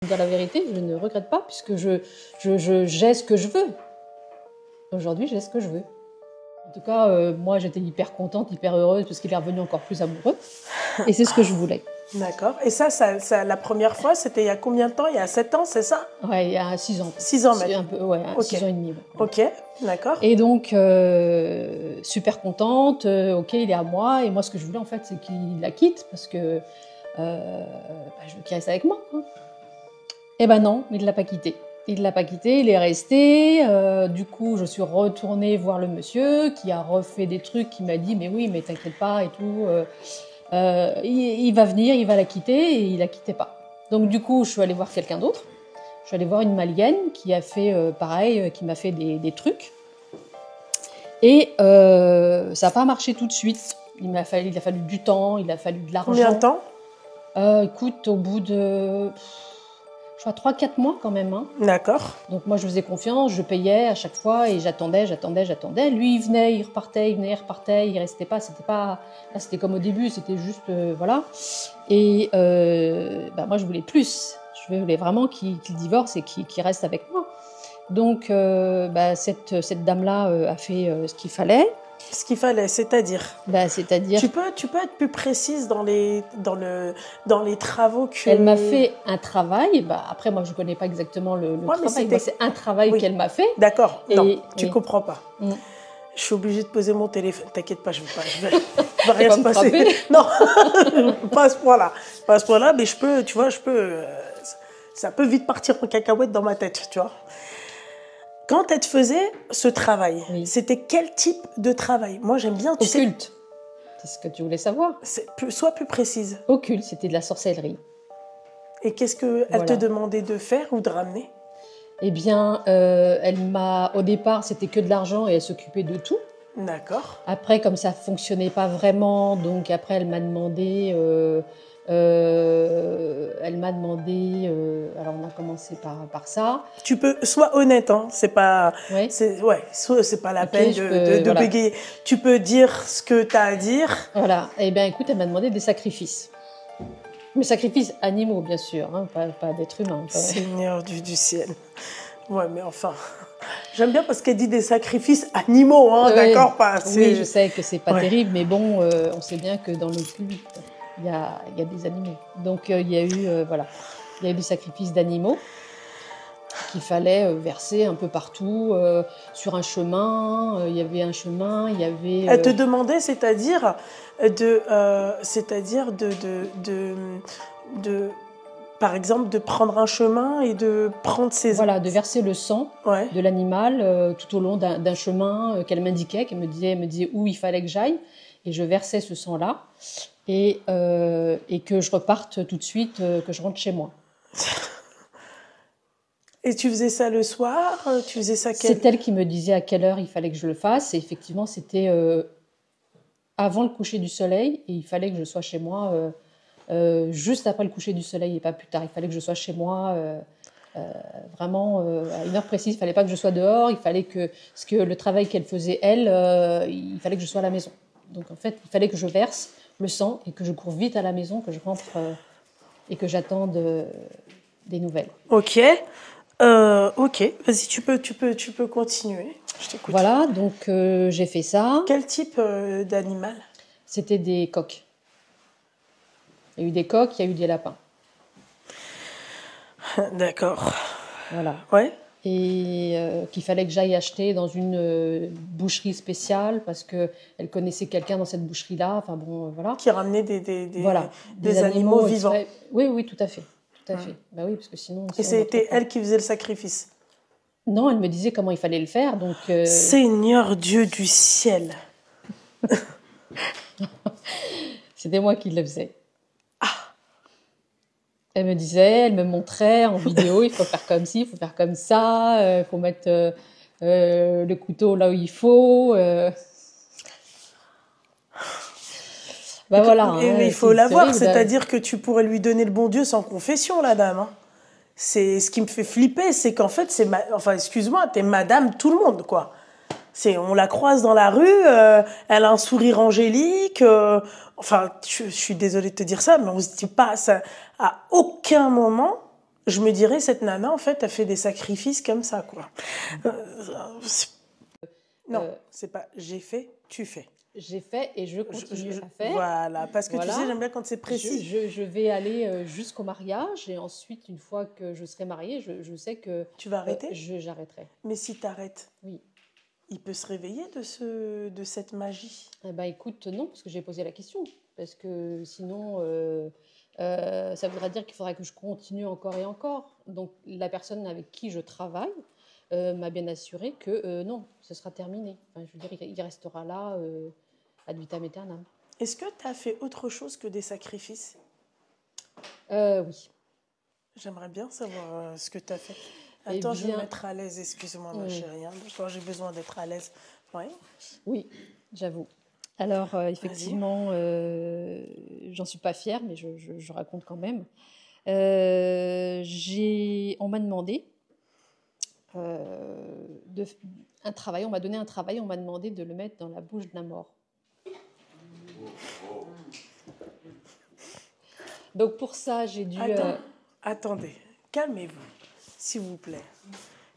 Dans la vérité, je ne regrette pas puisque j'ai ce que je veux. Aujourd'hui, j'ai ce que je veux. En tout cas, moi, j'étais hyper contente, hyper heureuse parce qu'il est revenu encore plus amoureux. Et c'est ce que je voulais. D'accord. Et ça, la première fois, c'était il y a combien de temps? Il y a 7 ans, c'est ça? Ouais, il y a 6 ans. 6 ans maintenant. Un peu, ouais, Ok. 6 ans et demi. Ouais. Ok, d'accord. Et donc, super contente. Ok, il est à moi. Et moi, ce que je voulais, en fait, c'est qu'il la quitte parce que je veux qu'il reste avec moi. Hein. Eh ben non, il ne l'a pas quitté. Il ne l'a pas quitté, il est resté. Du coup, je suis retournée voir le monsieur qui a refait des trucs, qui m'a dit « Mais oui, mais t'inquiète pas et tout. Il va venir, il va la quitter. » Et il la quittait pas. Donc du coup, je suis allée voir quelqu'un d'autre. Je suis allée voir une Malienne qui a fait pareil, qui m'a fait des trucs. Et ça n'a pas marché tout de suite. Il a fallu du temps, il a fallu de l'argent. Combien de temps? Écoute, au bout de... je crois 3-4 mois quand même. Hein. D'accord. Donc moi, je faisais confiance, je payais à chaque fois et j'attendais. Lui, il venait, il repartait, il restait pas. Là, c'était comme au début, c'était juste... voilà. Et moi, je voulais plus. Je voulais vraiment qu'il divorce et qu'il reste avec moi. Donc, cette dame-là a fait ce qu'il fallait. Ce qu'il fallait, c'est-à-dire C'est-à-dire... Tu peux être plus précise dans les travaux que... Elle m'a fait un travail. Après, moi, je ne connais pas exactement le travail. Moi, c'est un travail qu'elle m'a fait. D'accord. Non, tu ne comprends pas. Mm. Je suis obligée de poser mon téléphone. T'inquiète pas, je vais rien se passer. Non, pas à ce point-là. Pas à ce point-là, mais je peux, ça peut vite partir en cacahuète dans ma tête, tu vois. Quand elle te faisait ce travail, c'était quel type de travail? Moi, j'aime bien... Occulte. C'est ce que tu voulais savoir. Sois plus précise. Occulte, c'était de la sorcellerie. Et qu'est-ce qu'elle te demandait de faire ou de ramener? Eh bien, au départ, c'était que de l'argent et elle s'occupait de tout. D'accord. Après, comme ça ne fonctionnait pas vraiment, donc après, elle m'a demandé... alors on a commencé par ça. Tu peux, sois honnête, hein, c'est pas la peine de bégayer. Tu peux dire ce que tu as à dire. Voilà, et bien écoute, elle m'a demandé des sacrifices. Mais sacrifices animaux, bien sûr, hein, pas d'êtres humains. Seigneur du ciel. Ouais, mais enfin, j'aime bien parce qu'elle dit des sacrifices animaux, hein, d'accord, pas assez... Oui, je sais que c'est pas terrible, mais bon, on sait bien que dans le culte, il y a des animaux. Donc il y a eu des sacrifices d'animaux qu'il fallait verser un peu partout, sur un chemin. Il y avait un chemin, il y avait... Elle te demandait, c'est-à-dire par exemple, de prendre un chemin et de prendre ses... Voilà, de verser le sang de l'animal tout au long d'un chemin qu'elle m'indiquait, qu'elle me disait où il fallait que j'aille. Et je versais ce sang-là et que je reparte tout de suite, que je rentre chez moi. Et tu faisais ça le soir? Tu faisais ça C'est elle qui me disait à quelle heure il fallait que je le fasse. Et effectivement, c'était avant le coucher du soleil. Et il fallait que je sois chez moi juste après le coucher du soleil et pas plus tard. Il fallait que je sois chez moi vraiment à une heure précise. Il ne fallait pas que je sois dehors. Il fallait parce que le travail qu'elle faisait, elle, il fallait que je sois à la maison. Donc en fait, il fallait que je verse le sang et que je cours vite à la maison, que je rentre et que j'attende des nouvelles. Ok. Vas-y, tu peux continuer. Je t'écoute. Voilà, donc j'ai fait ça. Quel type d'animal? C'était des coqs. Il y a eu des coqs, il y a eu des lapins. D'accord. Voilà. Ouais. Et qu'il fallait que j'aille acheter dans une boucherie spéciale parce qu'elle connaissait quelqu'un dans cette boucherie-là. Enfin bon, voilà. Qui ramenait des animaux vivants. Oui, tout à fait. Tout à fait. Bah oui, parce que sinon... Et c'était elle qui faisait le sacrifice? Non, elle me disait comment il fallait le faire. Donc, Seigneur Dieu du ciel. C'était moi qui le faisais. Elle me disait, elle me montrait en vidéo, il faut faire comme ci, il faut faire comme ça, il faut mettre le couteau là où il faut. Voilà. Il faut l'avoir, c'est-à-dire que tu pourrais lui donner le bon Dieu sans confession, la dame. Hein. C'est ce qui me fait flipper, c'est qu'en fait, excuse-moi, t'es madame tout le monde, quoi. On la croise dans la rue, elle a un sourire angélique. Je suis désolée de te dire ça, mais on se dit pas ça. À aucun moment, je me dirais, cette nana, en fait, a fait des sacrifices comme ça, quoi. Non, c'est pas j'ai fait, tu fais. J'ai fait et je continue à faire. Voilà, parce que Voilà. tu sais, j'aime bien quand c'est précis. Je vais aller jusqu'au mariage et ensuite, une fois que je serai mariée, je sais que Tu vas arrêter j'arrêterai. Mais si tu arrêtes, oui. Il peut se réveiller de cette magie. Eh ben, écoute, non, parce que j'ai posé la question. Parce que sinon, ça voudrait dire qu'il faudrait que je continue encore et encore. Donc, la personne avec qui je travaille m'a bien assuré que non, ce sera terminé. Enfin, je veux dire, il restera là ad vitam aeternam. Est-ce que tu as fait autre chose que des sacrifices? Oui. J'aimerais bien savoir ce que tu as fait. Attends, je vais me mettre à l'aise, excuse-moi ma chérie. Quand j'ai besoin d'être à l'aise. Ouais. Oui, j'avoue. Alors, effectivement, j'en suis pas fière, mais je raconte quand même. On m'a demandé un travail, on m'a donné un travail, on m'a demandé de le mettre dans la bouche d'un mort. Donc pour ça, j'ai dû... Attendez, calmez-vous, s'il vous plaît.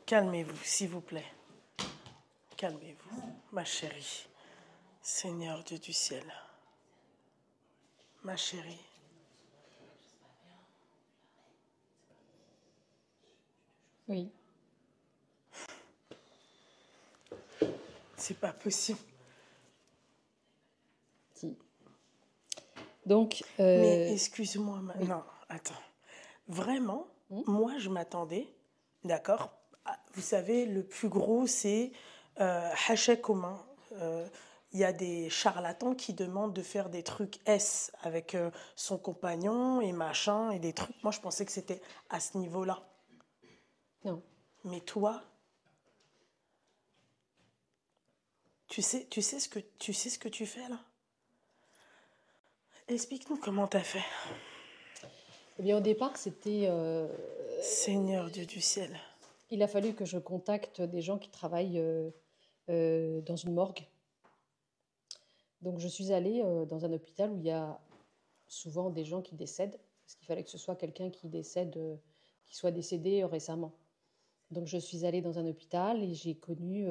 Calmez-vous, s'il vous plaît. Calmez-vous, ma chérie. Seigneur Dieu du ciel. Ma chérie. Oui. C'est pas possible. Si. Donc... Mais excuse-moi, non, attends. Vraiment, moi, je m'attendais, d'accord. Vous savez, le plus gros, c'est hachek commun. Il y a des charlatans qui demandent de faire des trucs S avec son compagnon et machin et des trucs. Moi, je pensais que c'était à ce niveau-là. Non. Mais toi, tu sais ce que tu fais là? Explique-nous comment t'as fait. Eh bien, au départ, c'était... Seigneur Dieu du ciel. Il a fallu que je contacte des gens qui travaillent dans une morgue. Donc, je suis allée dans un hôpital où il y a souvent des gens qui décèdent, parce qu'il fallait que ce soit quelqu'un qui décède, qui soit décédé récemment. Donc, je suis allée dans un hôpital et j'ai connu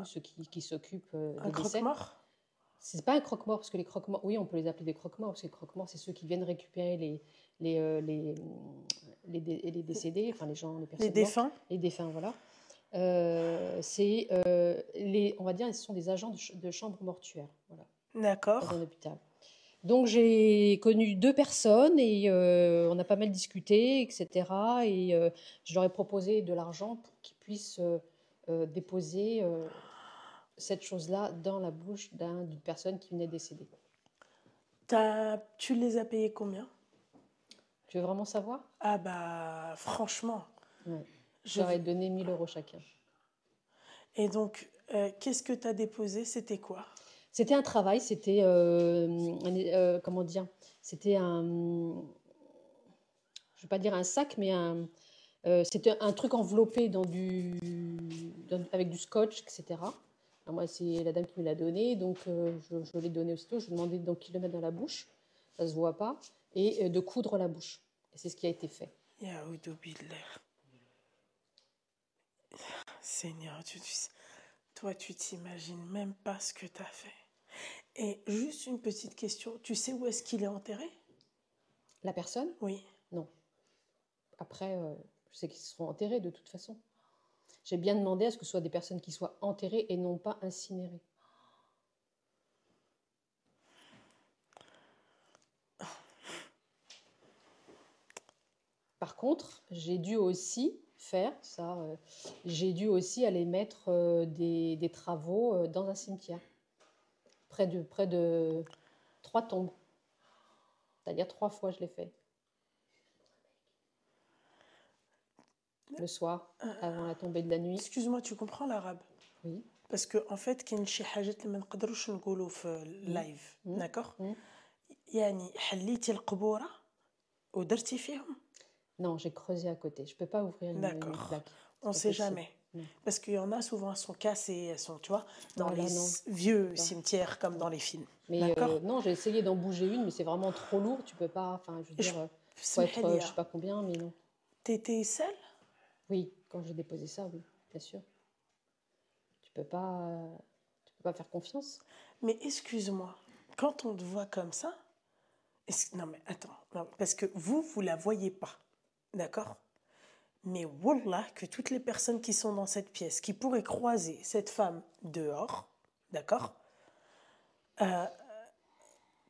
ceux qui s'occupent des décès. Un croque-mort? C'est pas un croque-mort, parce que les croque-morts, oui, on peut les appeler des croque-morts, parce que les croque-morts, c'est ceux qui viennent récupérer les décédés, enfin les gens, les personnes les défunts mortes, les défunts, voilà. On va dire, ce sont des agents de chambre mortuaire, voilà. D'accord. Dans un hôpital. Donc j'ai connu 2 personnes et on a pas mal discuté, etc. Et je leur ai proposé de l'argent pour qu'ils puissent déposer cette chose-là dans la bouche d'une personne qui venait décéder. Tu les as payés combien? Tu veux vraiment savoir? Ah bah franchement. Ouais. Je leur ai donné 1 000 € chacun. Et donc, qu'est-ce que tu as déposé? C'était quoi? C'était un travail, c'était, comment dire? C'était un... Je ne vais pas dire un sac, mais c'était un truc enveloppé avec du scotch, etc. Alors moi, c'est la dame qui me l'a donné, donc je l'ai donné aussitôt. Je lui ai demandé donc qu'il le mette dans la bouche, ça ne se voit pas, et de coudre la bouche. Et c'est ce qui a été fait. Seigneur Dieu, toi, tu t'imagines même pas ce que tu as fait. Et juste une petite question, tu sais où est-ce qu'il est enterré? La personne? Oui. Non. Après, je sais qu'ils seront enterrés de toute façon. J'ai bien demandé à ce que ce soit des personnes qui soient enterrées et non pas incinérées. Par contre, j'ai dû aussi faire ça. J'ai dû aussi aller mettre des travaux dans un cimetière, près de 3 tombes. C'est-à-dire 3 fois je l'ai fait. Le soir, avant la tombée de la nuit. Excuse-moi, tu comprends l'arabe? Oui. Parce que en fait, كاين شي حاجات اللي ما نقدروش نقولوا في اللايف، d'accord؟ يعني حليتي القبورة ودرتي فيهم؟ Non, j'ai creusé à côté. Je peux pas ouvrir une plaque. On ne sait jamais. Parce qu'il y en a souvent, elles sont cassées, elles sont, tu vois, dans les vieux cimetières comme dans les films. Mais non, j'ai essayé d'en bouger une, mais c'est vraiment trop lourd. Tu peux pas. Enfin, je veux dire. Faut être, je sais pas combien, mais non. T'étais seule? Oui, quand j'ai déposé ça, oui, bien sûr. Tu peux pas faire confiance. Mais excuse-moi, quand on te voit comme ça, non mais attends, non, parce que vous la voyez pas, d'accord? Mais wallah, que toutes les personnes qui sont dans cette pièce, qui pourraient croiser cette femme dehors, d'accord?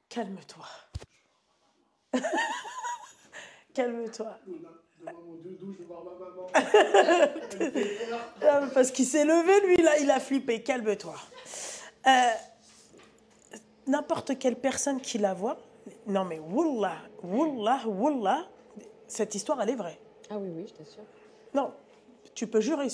Calme-toi. Calme-toi. Parce qu'il s'est levé, lui, là, il a flippé. Calme-toi. N'importe quelle personne qui la voit, non mais wallah, wallah, wallah, cette histoire, elle est vraie. Ah oui, oui, je t'assure. Non, tu peux jurer